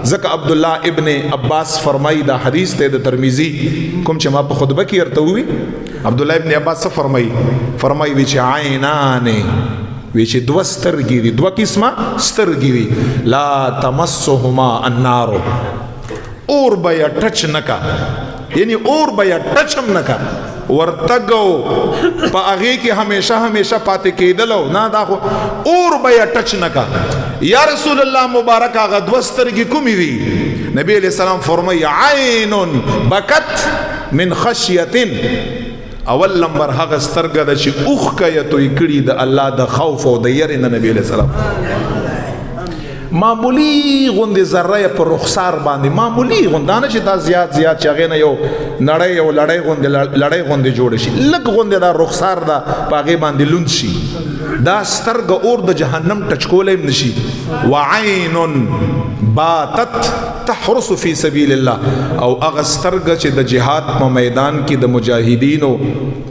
ځکه عبد الله ابن عباس فرمایي دا حدیث ته د ترمذی کوم چې ما په خطبه کې ورته وی عبد الله ابن عباس فرمایي وی چې عینان وی چې دوه سترګې دي دوه قسمه سترګې دي لا تمسهما النار اور بیا ټچ نکا یعنی اور بیا ټچم نکا ورتګو په هغه کې همیشه پاتې کېدلو نه دا خو اور بیا ټچ نکا یا رسول الله مبارک هغه دوه سترګې کومې وی نبی علیہ السلام فرمایي عین بکت من خشیه اول نمبر هغه سترګه د چې اوخ کایته کړي د الله د خوف او د یری نه نبی علیہ السلام معمولی غوندې ذره په رخسار باندې معمولی غوندانه چې دا زیات چې هغه نه یو نړۍ یو لړۍ غوندې جوړ شي لږ غوندې دا رخسار دا پاغه باندې لوند شي دا سترګه اور د جهنم ټچ کولای نشي وعین باتت تحرس فی سبیل الله او هغه سترګه چې د جهاد په میدان کې د مجاهدینو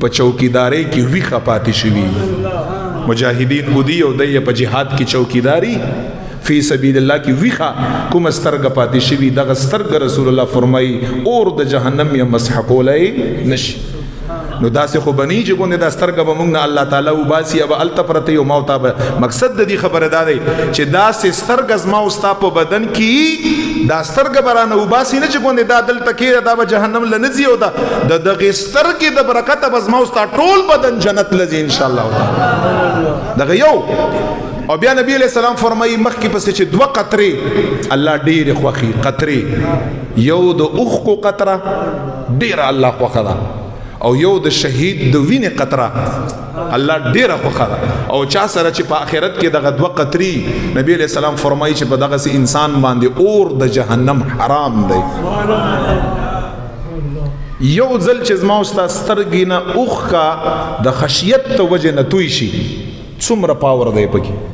په چوکیداری کې وی خپاتې شوی مجاهدین ودی او د په جهاد کې چوکیداری فی سبیل الله کی ویخا کوم سترګه پاتې شوی دغه سترګه رسول الله فرمایي اور د جهنم یا مسح کولای نشي نو داسې خو بنی چې ګوند د سترګه به موږ نه الله تعالی وباسي او التفرته او موت مقصد د دې خبره ده چې داسې سترګه زما او ستا په بدن کې دا سترګه برانه وباسي نه چې ګوند دا دلته کې دا به جهنم لنځي او دا دغه سترګې د برکت به زما او ستا ټول بدن جنت لځي ان شاء الله دغه یو او بیا نبی علیہ السلام فرمایي مخکې پسې چې دوه قطرې الله ډېرې خوښي قطرې یو د اوښکو قطره ډېره الله خوښه ده او یو د شهید د وینې قطره الله ډېره خوښه ده او چا سره چې په آخرت کې دغه دوه قطرې نبی علیہ السلام فرمایي چې په دغه انسان باندې اور د جهنم حرام دی یو ځل چې زما او ستا سترګې نه اوښکه د خشیت د وجې نه توی شي څومره پاور دی پکې